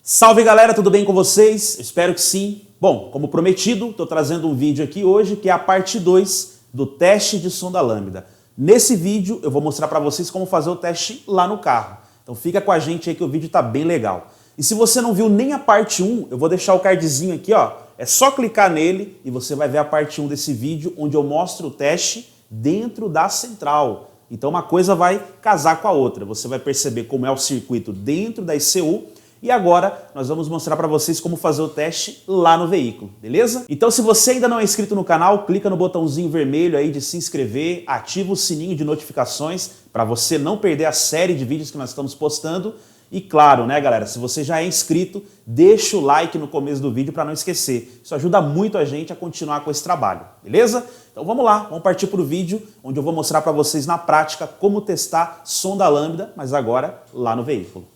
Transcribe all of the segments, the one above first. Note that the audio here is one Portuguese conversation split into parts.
Salve galera, tudo bem com vocês? Espero que sim. Bom, como prometido, estou trazendo um vídeo aqui hoje que é a parte 2 do teste de sonda lambda. Nesse vídeo eu vou mostrar para vocês como fazer o teste lá no carro. Então fica com a gente aí que o vídeo tá bem legal. E se você não viu nem a parte 1, eu vou deixar o cardzinho aqui, ó. É só clicar nele e você vai ver a parte 1 desse vídeo onde eu mostro o teste dentro da central. Então uma coisa vai casar com a outra. Você vai perceber como é o circuito dentro da ECU e agora nós vamos mostrar para vocês como fazer o teste lá no veículo, beleza? Então se você ainda não é inscrito no canal, clica no botãozinho vermelho aí de se inscrever, ativa o sininho de notificações para você não perder a série de vídeos que nós estamos postando. E claro, né galera, se você já é inscrito, deixa o like no começo do vídeo para não esquecer. Isso ajuda muito a gente a continuar com esse trabalho, beleza? Então vamos lá, vamos partir para o vídeo onde eu vou mostrar para vocês na prática como testar sonda lambda, mas agora lá no veículo.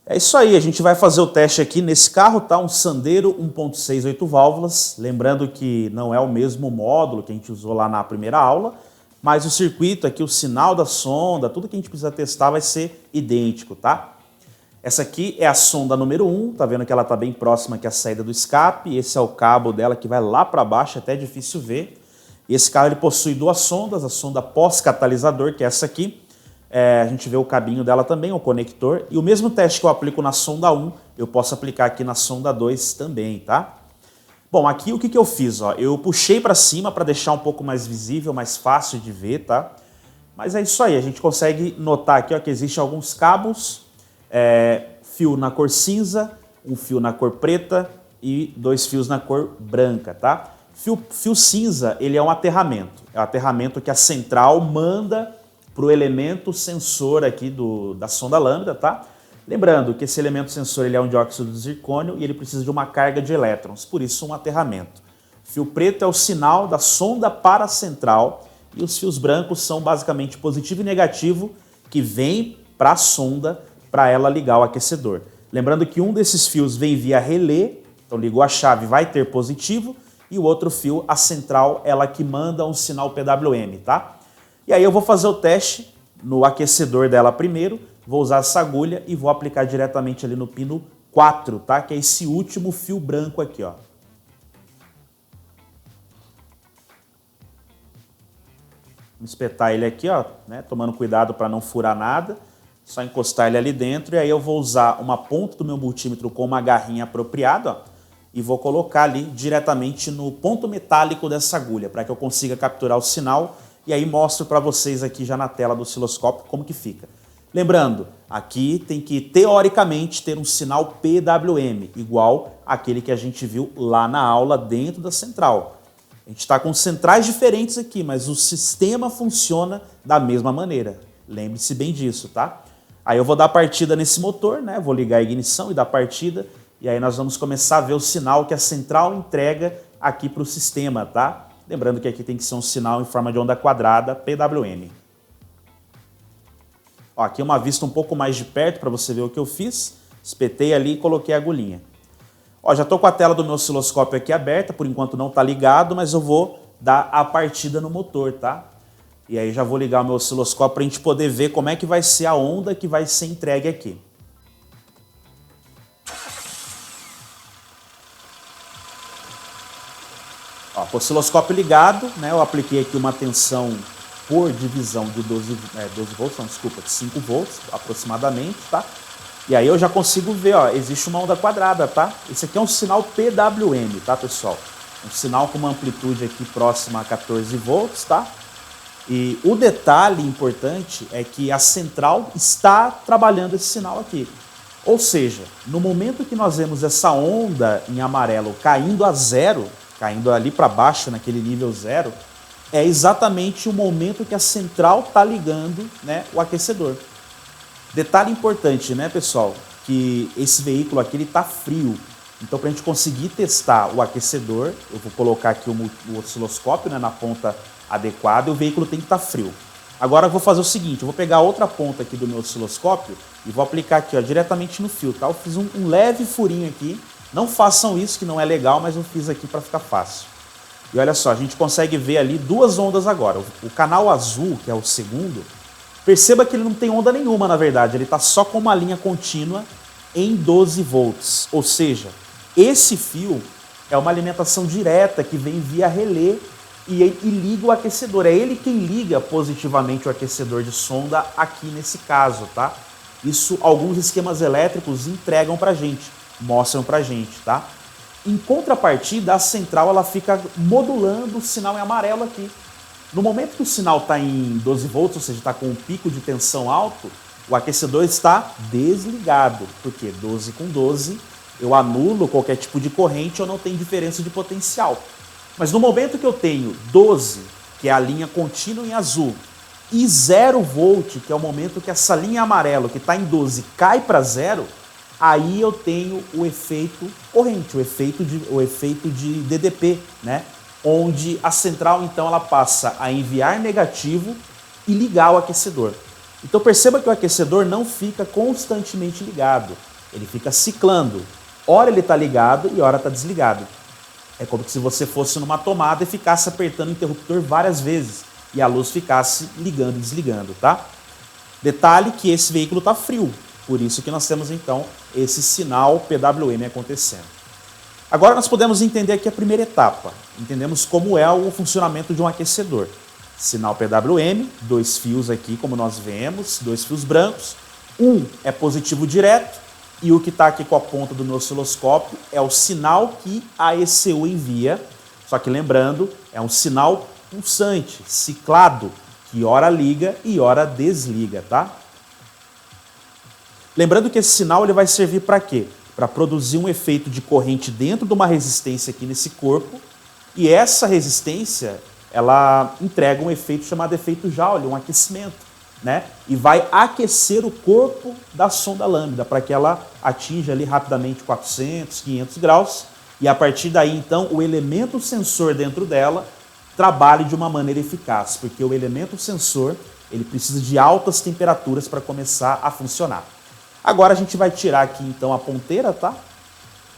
É isso aí, a gente vai fazer o teste aqui nesse carro, tá? Um Sandero 1.6 8 válvulas, lembrando que não é o mesmo módulo que a gente usou lá na primeira aula, mas o circuito aqui, o sinal da sonda, tudo que a gente precisa testar vai ser idêntico, tá? Essa aqui é a sonda número 1, tá vendo que ela tá bem próxima aqui à saída do escape, esse é o cabo dela que vai lá para baixo, até difícil ver. Esse carro ele possui duas sondas, a sonda pós-catalisador, que é essa aqui. A gente vê o cabinho dela também, o conector. E o mesmo teste que eu aplico na sonda 1, eu posso aplicar aqui na sonda 2 também, tá? Bom, aqui o que eu fiz? Ó? Eu puxei para cima para deixar um pouco mais visível, mais fácil de ver, tá? Mas é isso aí, a gente consegue notar aqui ó, que existem alguns cabos, fio na cor cinza, um fio na cor preta e dois fios na cor branca, tá? Fio cinza, ele é um aterramento. É um aterramento que a central manda para o elemento sensor aqui da sonda lambda, tá? Lembrando que esse elemento sensor ele é um dióxido de zircônio e ele precisa de uma carga de elétrons, por isso um aterramento. Fio preto é o sinal da sonda para a central e os fios brancos são basicamente positivo e negativo que vem para a sonda para ela ligar o aquecedor. Lembrando que um desses fios vem via relé, então ligou a chave vai ter positivo e o outro fio, a central, ela que manda um sinal PWM, tá? E aí eu vou fazer o teste no aquecedor dela primeiro, vou usar essa agulha e vou aplicar diretamente ali no pino 4, tá? Que é esse último fio branco aqui, ó. Vamos espetar ele aqui, ó, né? Tomando cuidado para não furar nada. Só encostar ele ali dentro e aí eu vou usar uma ponta do meu multímetro com uma garrinha apropriada, ó, e vou colocar ali diretamente no ponto metálico dessa agulha, para que eu consiga capturar o sinal. E aí mostro para vocês aqui já na tela do osciloscópio como que fica. Lembrando, aqui tem que teoricamente ter um sinal PWM, igual aquele que a gente viu lá na aula dentro da central. A gente está com centrais diferentes aqui, mas o sistema funciona da mesma maneira. Lembre-se bem disso, tá? Aí eu vou dar partida nesse motor, né? Vou ligar a ignição e dar partida. E aí nós vamos começar a ver o sinal que a central entrega aqui para o sistema, tá? Lembrando que aqui tem que ser um sinal em forma de onda quadrada, PWM. Ó, aqui uma vista um pouco mais de perto para você ver o que eu fiz. Espetei ali e coloquei a agulhinha. Ó, já estou com a tela do meu osciloscópio aqui aberta, por enquanto não está ligado, mas eu vou dar a partida no motor, tá? E aí já vou ligar o meu osciloscópio para a gente poder ver como é que vai ser a onda que vai ser entregue aqui. Ó, com o osciloscópio ligado, né, eu apliquei aqui uma tensão por divisão de 12 volts, não, desculpa, de 5 volts aproximadamente, tá? E aí eu já consigo ver, ó, existe uma onda quadrada, tá? Esse aqui é um sinal PWM, tá, pessoal? Um sinal com uma amplitude aqui próxima a 14 volts, tá? E o detalhe importante é que a central está trabalhando esse sinal aqui. Ou seja, no momento que nós vemos essa onda em amarelo caindo a zero, caindo ali para baixo, naquele nível zero, é exatamente o momento que a central está ligando, né, o aquecedor. Detalhe importante, né, pessoal, que esse veículo aqui está frio. Então, para a gente conseguir testar o aquecedor, eu vou colocar aqui o osciloscópio, né, na ponta adequada e o veículo tem que estar frio. Agora eu vou fazer o seguinte, eu vou pegar outra ponta aqui do meu osciloscópio e vou aplicar aqui, ó, diretamente no fio, tá? Eu fiz um leve furinho aqui. Não façam isso, que não é legal, mas eu fiz aqui para ficar fácil. E olha só, a gente consegue ver ali duas ondas agora. O canal azul, que é o segundo, perceba que ele não tem onda nenhuma, na verdade. Ele está só com uma linha contínua em 12 volts. Ou seja, esse fio é uma alimentação direta que vem via relé e liga o aquecedor. É ele quem liga positivamente o aquecedor de sonda aqui nesse caso, tá? Isso alguns esquemas elétricos entregam pra gente, mostram pra gente, tá? Em contrapartida, a central ela fica modulando o sinal em amarelo aqui. No momento que o sinal está em 12 volts, ou seja, está com um pico de tensão alto, o aquecedor está desligado, porque 12 com 12 eu anulo qualquer tipo de corrente ou não tem diferença de potencial. Mas no momento que eu tenho 12, que é a linha contínua em azul, e 0 volt, que é o momento que essa linha amarela, que está em 12, cai para 0, aí eu tenho o efeito corrente, o efeito de DDP, né? Onde a central, então, ela passa a enviar negativo e ligar o aquecedor. Então perceba que o aquecedor não fica constantemente ligado, ele fica ciclando. Ora ele está ligado e ora está desligado. É como se você fosse numa tomada e ficasse apertando o interruptor várias vezes e a luz ficasse ligando e desligando, tá? Detalhe que esse veículo está frio, por isso que nós temos então esse sinal PWM acontecendo. Agora nós podemos entender aqui a primeira etapa. Entendemos como é o funcionamento de um aquecedor. Sinal PWM, dois fios aqui, como nós vemos, dois fios brancos. Um é positivo direto e o que está aqui com a ponta do meu osciloscópio é o sinal que a ECU envia. Só que lembrando, é um sinal pulsante, ciclado, que ora liga e ora desliga, tá? Lembrando que esse sinal ele vai servir para quê? Para produzir um efeito de corrente dentro de uma resistência aqui nesse corpo, e essa resistência ela entrega um efeito chamado efeito Joule, um aquecimento, né? E vai aquecer o corpo da sonda lambda para que ela atinja ali rapidamente 400, 500 graus, e a partir daí então o elemento sensor dentro dela trabalhe de uma maneira eficaz, porque o elemento sensor ele precisa de altas temperaturas para começar a funcionar. Agora a gente vai tirar aqui então a ponteira, tá?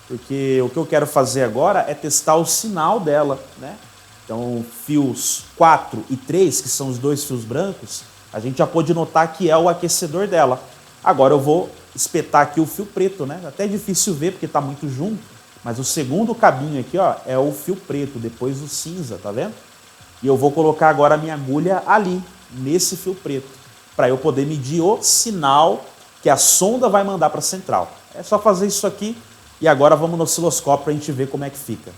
Porque o que eu quero fazer agora é testar o sinal dela, né? Então, fios 4 e 3, que são os dois fios brancos, a gente já pôde notar que é o aquecedor dela. Agora eu vou espetar aqui o fio preto, né? Até é difícil ver porque está muito junto, mas o segundo cabinho aqui, ó, é o fio preto, depois o cinza, tá vendo? E eu vou colocar agora a minha agulha ali, nesse fio preto, para eu poder medir o sinal que a sonda vai mandar para a central. É só fazer isso aqui e agora vamos no osciloscópio para a gente ver como é que fica.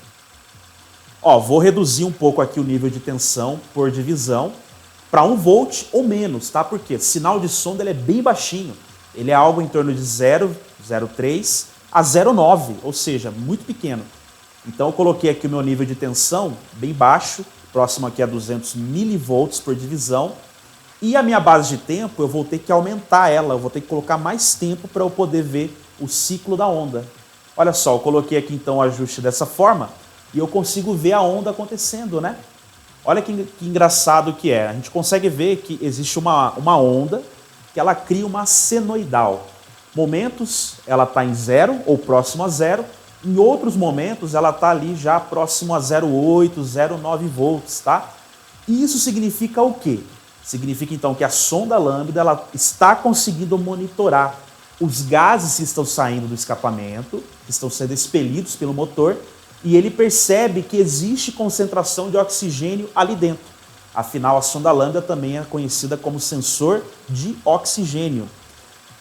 Ó, vou reduzir um pouco aqui o nível de tensão por divisão para 1 volt ou menos, tá? Porque o sinal de sonda ele é bem baixinho. Ele é algo em torno de 0,03 a 0,9, ou seja, muito pequeno. Então eu coloquei aqui o meu nível de tensão bem baixo, próximo aqui a 200 milivolts por divisão. E a minha base de tempo, eu vou ter que aumentar ela, eu vou ter que colocar mais tempo para eu poder ver o ciclo da onda. Olha só, eu coloquei aqui então o ajuste dessa forma e eu consigo ver a onda acontecendo, né? Olha que engraçado que é. A gente consegue ver que existe uma onda que ela cria uma senoidal. Momentos ela está em 0 ou próximo a 0, em outros momentos ela está ali já próximo a 0,8, 0,9 volts, tá? E isso significa o quê? Significa então que a sonda lambda ela está conseguindo monitorar os gases que estão saindo do escapamento, que estão sendo expelidos pelo motor, e ele percebe que existe concentração de oxigênio ali dentro. Afinal, a sonda lambda também é conhecida como sensor de oxigênio.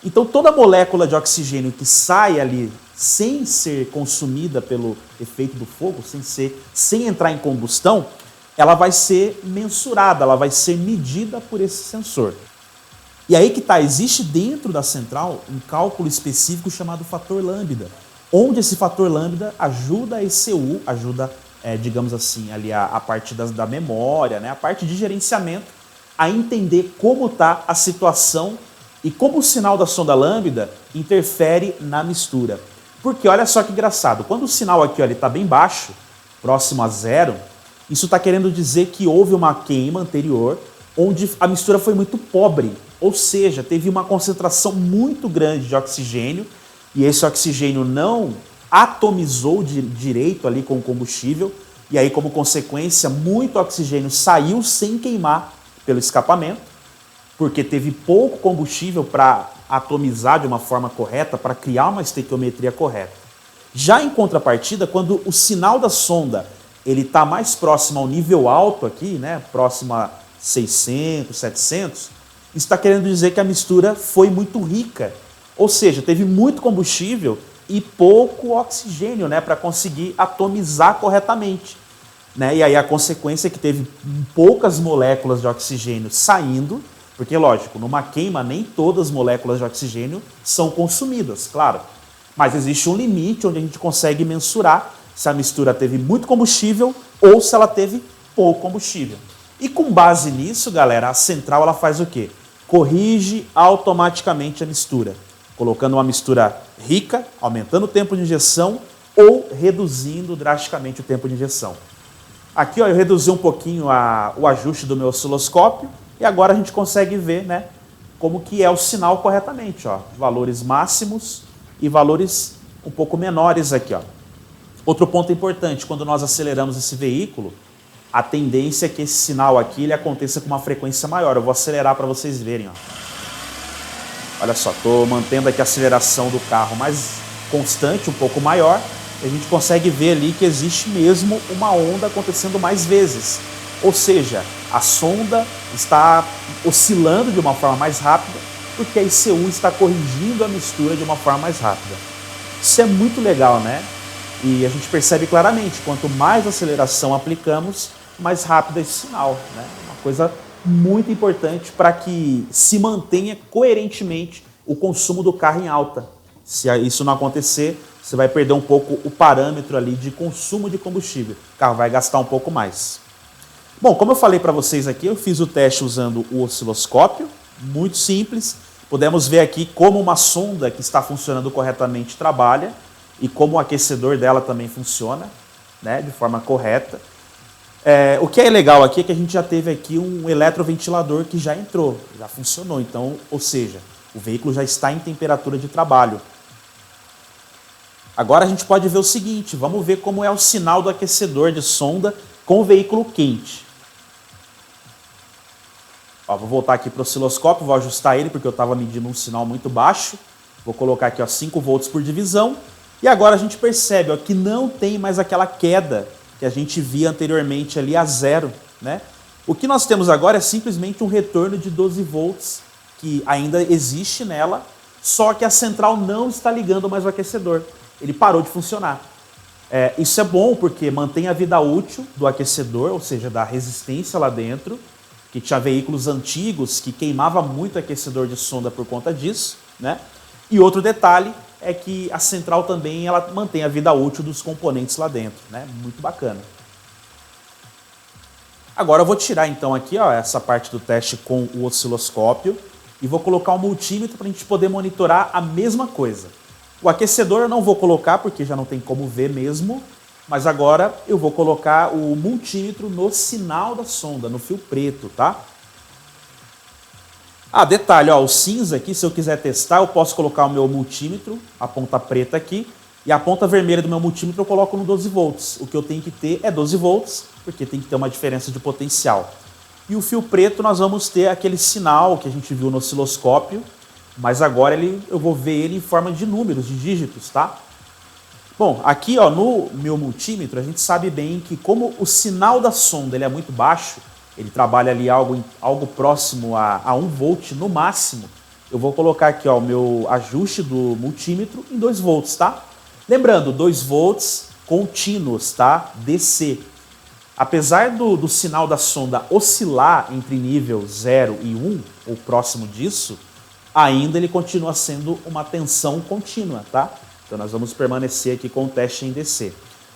Então, toda molécula de oxigênio que sai ali sem ser consumida pelo efeito do fogo, sem entrar em combustão, ela vai ser mensurada, ela vai ser medida por esse sensor. E aí que tá, existe dentro da central um cálculo específico chamado fator lambda, onde esse fator lambda ajuda a ECU, ajuda, digamos assim, ali a parte da memória, né, a parte de gerenciamento, a entender como está a situação e como o sinal da sonda lambda interfere na mistura. Porque olha só que engraçado, quando o sinal aqui está bem baixo, próximo a 0, isso está querendo dizer que houve uma queima anterior onde a mistura foi muito pobre, ou seja, teve uma concentração muito grande de oxigênio, e esse oxigênio não atomizou direito ali com o combustível, e aí, como consequência, muito oxigênio saiu sem queimar pelo escapamento, porque teve pouco combustível para atomizar de uma forma correta, para criar uma estequiometria correta. Já em contrapartida, quando o sinal da sonda ele está mais próximo ao nível alto aqui, né, próximo a 600, 700, está querendo dizer que a mistura foi muito rica, ou seja, teve muito combustível e pouco oxigênio, né, para conseguir atomizar corretamente. Né? E aí a consequência é que teve poucas moléculas de oxigênio saindo, porque, lógico, numa queima nem todas as moléculas de oxigênio são consumidas, claro. Mas existe um limite onde a gente consegue mensurar se a mistura teve muito combustível ou se ela teve pouco combustível. E com base nisso, galera, a central ela faz o quê? Corrige automaticamente a mistura, colocando uma mistura rica, aumentando o tempo de injeção ou reduzindo drasticamente o tempo de injeção. Aqui ó, eu reduzi um pouquinho o ajuste do meu osciloscópio e agora a gente consegue ver, né, como que é o sinal corretamente. Ó, valores máximos e valores um pouco menores aqui. Ó. Outro ponto importante, quando nós aceleramos esse veículo, a tendência é que esse sinal aqui ele aconteça com uma frequência maior. Eu vou acelerar para vocês verem. Ó. Olha só, estou mantendo aqui a aceleração do carro mais constante, um pouco maior. E a gente consegue ver ali que existe mesmo uma onda acontecendo mais vezes. Ou seja, a sonda está oscilando de uma forma mais rápida, porque a ICU está corrigindo a mistura de uma forma mais rápida. Isso é muito legal, né? E a gente percebe claramente, quanto mais aceleração aplicamos, mais rápido é esse sinal. Né? Uma coisa muito importante para que se mantenha coerentemente o consumo do carro em alta. Se isso não acontecer, você vai perder um pouco o parâmetro ali de consumo de combustível. O carro vai gastar um pouco mais. Bom, como eu falei para vocês aqui, eu fiz o teste usando o osciloscópio, muito simples. Podemos ver aqui como uma sonda que está funcionando corretamente trabalha e como o aquecedor dela também funciona, né, de forma correta. O que é legal aqui é que a gente já teve aqui um eletroventilador que já entrou, já funcionou. Então, ou seja, o veículo já está em temperatura de trabalho. Agora a gente pode ver o seguinte, vamos ver como é o sinal do aquecedor de sonda com o veículo quente. Ó, vou voltar aqui para o osciloscópio, vou ajustar ele porque eu estava medindo um sinal muito baixo. Vou colocar aqui ó, 5 volts por divisão. E agora a gente percebe ó, que não tem mais aquela queda que a gente via anteriormente ali a zero. Né? O que nós temos agora é simplesmente um retorno de 12 volts que ainda existe nela, só que a central não está ligando mais o aquecedor. Ele parou de funcionar. Isso é bom porque mantém a vida útil do aquecedor, ou seja, da resistência lá dentro, que tinha veículos antigos que queimava muito aquecedor de sonda por conta disso. Né? E outro detalhe é que a central também ela mantém a vida útil dos componentes lá dentro. Né? Muito bacana. Agora eu vou tirar então aqui ó, essa parte do teste com o osciloscópio e vou colocar um multímetro para a gente poder monitorar a mesma coisa. O aquecedor eu não vou colocar porque já não tem como ver mesmo, mas agora eu vou colocar o multímetro no sinal da sonda, no fio preto, tá? Ah, detalhe, ó, o cinza aqui, se eu quiser testar, eu posso colocar o meu multímetro, a ponta preta aqui, e a ponta vermelha do meu multímetro eu coloco no 12 volts. O que eu tenho que ter é 12 volts, porque tem que ter uma diferença de potencial. E o fio preto nós vamos ter aquele sinal que a gente viu no osciloscópio, mas agora eu vou ver ele em forma de números, de dígitos, tá? Bom, aqui ó, no meu multímetro a gente sabe bem que como o sinal da sonda ele é muito baixo, ele trabalha ali algo próximo a 1 volt no máximo, eu vou colocar aqui ó, o meu ajuste do multímetro em 2 volts, tá? Lembrando, 2 volts contínuos, tá? DC. Apesar do sinal da sonda oscilar entre nível 0 e 1, ou próximo disso, ainda ele continua sendo uma tensão contínua, tá? Então nós vamos permanecer aqui com o teste em DC.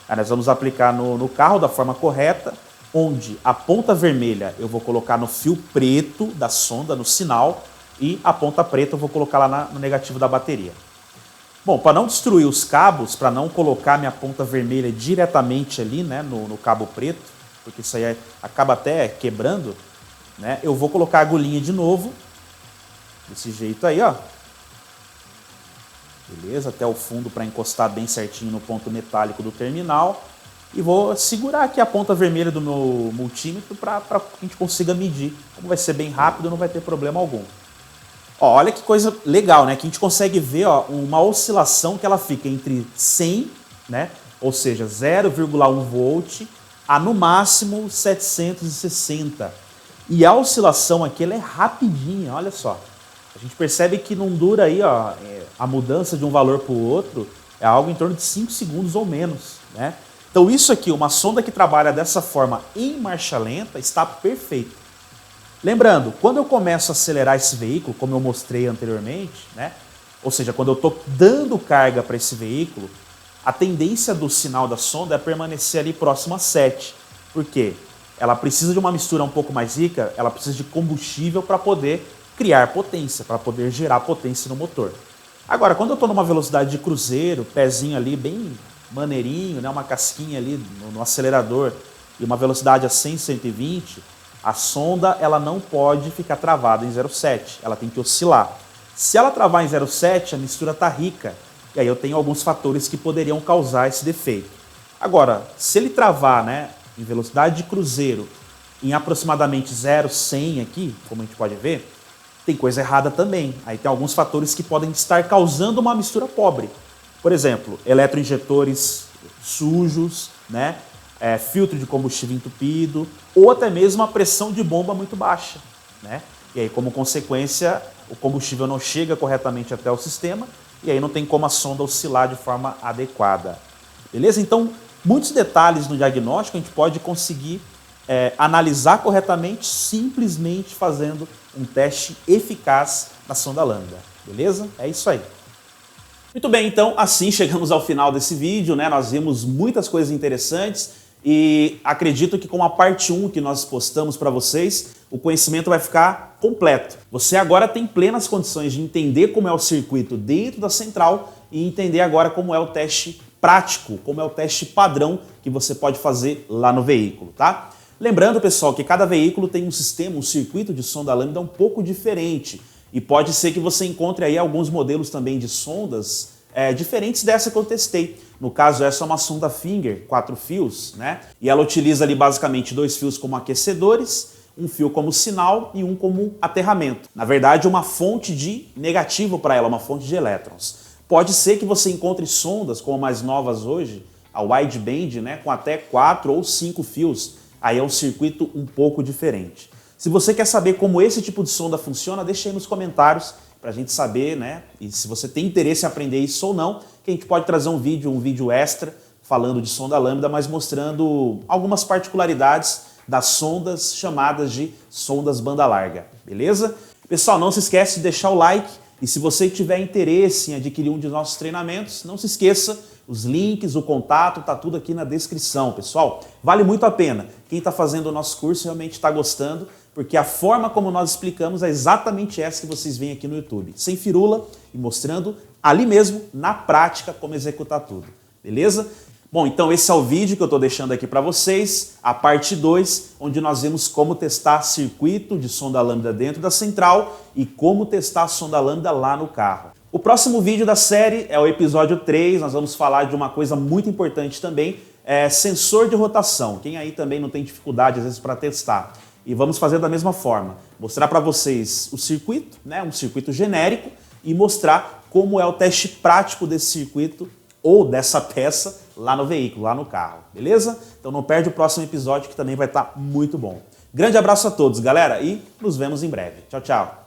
Aí nós vamos aplicar no carro da forma correta, onde a ponta vermelha eu vou colocar no fio preto da sonda, no sinal, e a ponta preta eu vou colocar lá no negativo da bateria. Bom, para não destruir os cabos, para não colocar minha ponta vermelha diretamente ali, né, no cabo preto, porque isso aí acaba até quebrando, né, eu vou colocar a agulhinha de novo, desse jeito aí, ó. Beleza? Até o fundo para encostar bem certinho no ponto metálico do terminal. E vou segurar aqui a ponta vermelha do meu multímetro para que a gente consiga medir. Como vai ser bem rápido, não vai ter problema algum. Ó, olha que coisa legal, né? Que a gente consegue ver, ó, uma oscilação que ela fica entre 100, né? Ou seja, 0,1 volt, a no máximo 760. E a oscilação aqui ela é rapidinha, olha só. A gente percebe que não dura aí, ó, a mudança de um valor para o outro é algo em torno de 5 segundos ou menos, né? Então isso aqui, uma sonda que trabalha dessa forma em marcha lenta, está perfeito. Lembrando, quando eu começo a acelerar esse veículo, como eu mostrei anteriormente, né? Ou seja, quando eu estou dando carga para esse veículo, a tendência do sinal da sonda é permanecer ali próximo a 7. Por quê? Ela precisa de uma mistura um pouco mais rica, ela precisa de combustível para poder criar potência, para poder gerar potência no motor. Agora, quando eu estou numa velocidade de cruzeiro, pezinho ali bem maneirinho, né, uma casquinha ali no acelerador e uma velocidade a 100, 120, a sonda ela não pode ficar travada em 0,7, ela tem que oscilar. Se ela travar em 0,7, a mistura está rica, e aí eu tenho alguns fatores que poderiam causar esse defeito. Agora, se ele travar, né, em velocidade de cruzeiro em aproximadamente 0,100 aqui, como a gente pode ver, tem coisa errada também. Aí tem alguns fatores que podem estar causando uma mistura pobre. Por exemplo, eletroinjetores sujos, né? Filtro de combustível entupido, ou até mesmo a pressão de bomba muito baixa, né? E aí, como consequência, o combustível não chega corretamente até o sistema e aí não tem como a sonda oscilar de forma adequada. Beleza? Então, muitos detalhes no diagnóstico a gente pode conseguir analisar corretamente simplesmente fazendo um teste eficaz na sonda lambda. Beleza? É isso aí. Muito bem, então assim chegamos ao final desse vídeo, né? Nós vimos muitas coisas interessantes e acredito que com a parte 1 que nós postamos para vocês, o conhecimento vai ficar completo. Você agora tem plenas condições de entender como é o circuito dentro da central e entender agora como é o teste prático, como é o teste padrão que você pode fazer lá no veículo, tá? Lembrando, pessoal, que cada veículo tem um sistema, um circuito de sonda lambda um pouco diferente. E pode ser que você encontre aí alguns modelos também de sondas diferentes dessa que eu testei. No caso, essa é uma sonda Finger, 4 fios, né? E ela utiliza ali basicamente 2 fios como aquecedores, um fio como sinal e um como aterramento. Na verdade, uma fonte de negativo para ela, uma fonte de elétrons. Pode ser que você encontre sondas, como mais novas hoje, a wideband, né, com até 4 ou 5 fios. Aí é um circuito um pouco diferente. Se você quer saber como esse tipo de sonda funciona, deixa aí nos comentários para a gente saber, né? E se você tem interesse em aprender isso ou não, que a gente pode trazer um vídeo extra falando de sonda lambda, mas mostrando algumas particularidades das sondas chamadas de sondas banda larga, beleza? Pessoal, não se esquece de deixar o like e se você tiver interesse em adquirir um de nossos treinamentos, não se esqueça, os links, o contato, tá tudo aqui na descrição, pessoal. Vale muito a pena. Quem está fazendo o nosso curso realmente está gostando, porque a forma como nós explicamos é exatamente essa que vocês veem aqui no YouTube. Sem firula e mostrando ali mesmo, na prática, como executar tudo. Beleza? Bom, então esse é o vídeo que eu estou deixando aqui para vocês, a parte 2, onde nós vemos como testar circuito de sonda lambda dentro da central e como testar a sonda lambda lá no carro. O próximo vídeo da série é o episódio 3, nós vamos falar de uma coisa muito importante também, sensor de rotação. Quem aí também não tem dificuldade às vezes para testar. E vamos fazer da mesma forma, mostrar para vocês o circuito, né, um circuito genérico, e mostrar como é o teste prático desse circuito ou dessa peça lá no veículo, lá no carro, beleza? Então não perde o próximo episódio que também vai estar muito bom. Grande abraço a todos, galera, e nos vemos em breve. Tchau, tchau!